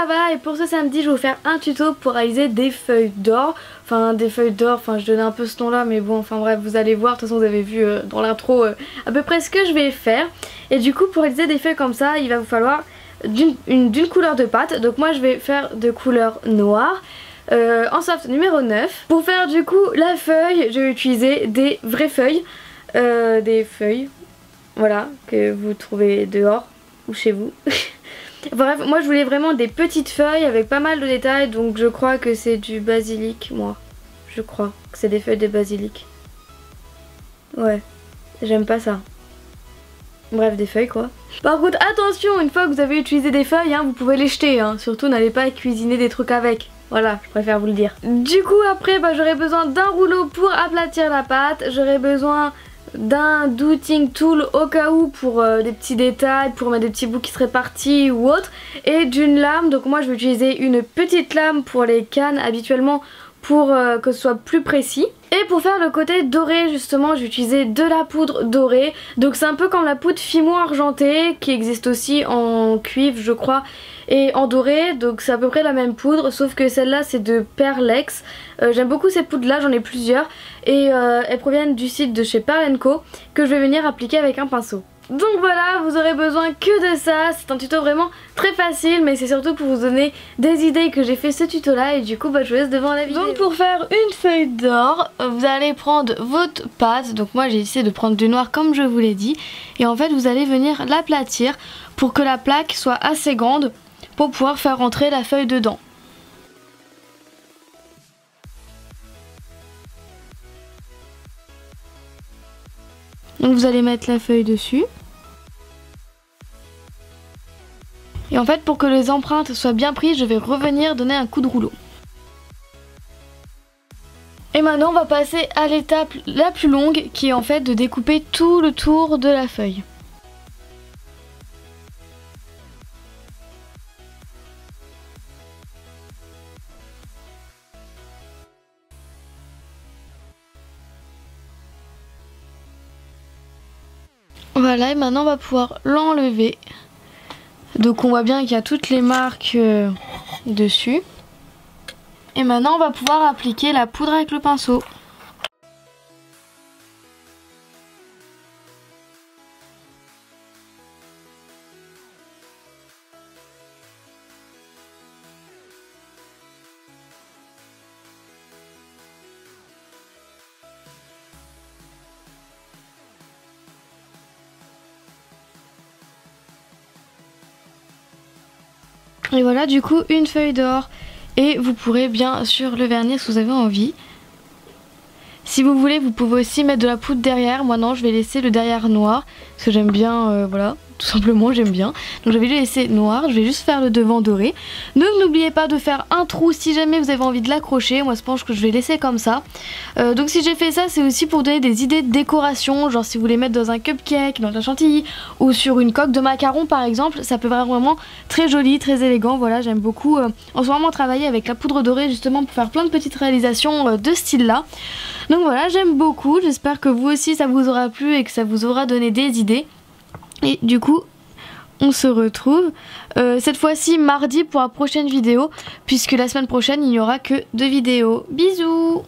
ça va, et pour ce samedi je vais vous faire un tuto pour réaliser des feuilles d'or. Enfin des feuilles d'or, enfin je donnais un peu ce nom là, mais bon, enfin bref, vous allez voir, de toute façon vous avez vu dans l'intro à peu près ce que je vais faire. Et du coup pour réaliser des feuilles comme ça, il va vous falloir d'une couleur de pâte. Donc moi je vais faire de couleur noire. En soft numéro 9. Pour faire du coup la feuille, je vais utiliser des vraies feuilles. Des feuilles, voilà, que vous trouvez dehors ou chez vous. Bref, moi je voulais vraiment des petites feuilles avec pas mal de détails, donc je crois que c'est du basilic, moi. Je crois que c'est des feuilles de basilic. Ouais, j'aime pas ça. Bref, des feuilles quoi. Par contre, attention, une fois que vous avez utilisé des feuilles, vous pouvez les jeter, surtout n'allez pas cuisiner des trucs avec. Voilà, je préfère vous le dire. Du coup, après, j'aurai besoin d'un rouleau pour aplatir la pâte. J'aurai besoin d'un douting tool au cas où pour des petits détails, pour mettre des petits bouts qui seraient partis ou autre. Et d'une lame, donc moi je vais utiliser une petite lame pour les cannes habituellement pour que ce soit plus précis. Et pour faire le côté doré justement, je vais utiliser de la poudre dorée. Donc c'est un peu comme la poudre Fimo argentée qui existe aussi en cuivre je crois et en doré. Donc c'est à peu près la même poudre sauf que celle-là c'est de Perlex. J'aime beaucoup ces poudres là, j'en ai plusieurs. Et elles proviennent du site de chez Pearl & Co que je vais venir appliquer avec un pinceau. Donc voilà, vous aurez besoin que de ça. C'est un tuto vraiment très facile, mais c'est surtout pour vous donner des idées que j'ai fait ce tuto là. Et du coup je vous laisse devant la vidéo. Donc pour faire une feuille d'or, vous allez prendre votre pâte. Donc moi j'ai essayé de prendre du noir comme je vous l'ai dit. Et en fait vous allez venir l'aplatir pour que la plaque soit assez grande pour pouvoir faire rentrer la feuille dedans. Donc vous allez mettre la feuille dessus. Et en fait pour que les empreintes soient bien prises, je vais revenir donner un coup de rouleau. Et maintenant on va passer à l'étape la plus longue qui est en fait de découper tout le tour de la feuille. Voilà, et maintenant on va pouvoir l'enlever. Donc on voit bien qu'il y a toutes les marques dessus. Et maintenant on va pouvoir appliquer la poudre avec le pinceau. Et voilà du coup une feuille d'or. Et vous pourrez bien sûr le vernir si vous avez envie. Si vous voulez vous pouvez aussi mettre de la poudre derrière. Moi non, je vais laisser le derrière noir parce que j'aime bien, voilà, tout simplement j'aime bien. Donc je vais le laisser noir, je vais juste faire le devant doré. Donc n'oubliez pas de faire un trou si jamais vous avez envie de l'accrocher. Moi je pense que je vais laisser comme ça. Donc si j'ai fait ça c'est aussi pour donner des idées de décoration. Genre si vous voulez mettre dans un cupcake, dans un chantilly ou sur une coque de macaron par exemple. Ça peut vraiment très joli, très élégant. Voilà, j'aime beaucoup en ce moment travailler avec la poudre dorée justement pour faire plein de petites réalisations de ce style là. Donc voilà, j'aime beaucoup, j'espère que vous aussi ça vous aura plu et que ça vous aura donné des idées. Et du coup, on se retrouve cette fois-ci mardi pour la prochaine vidéo, puisque la semaine prochaine il n'y aura que 2 vidéos. Bisous!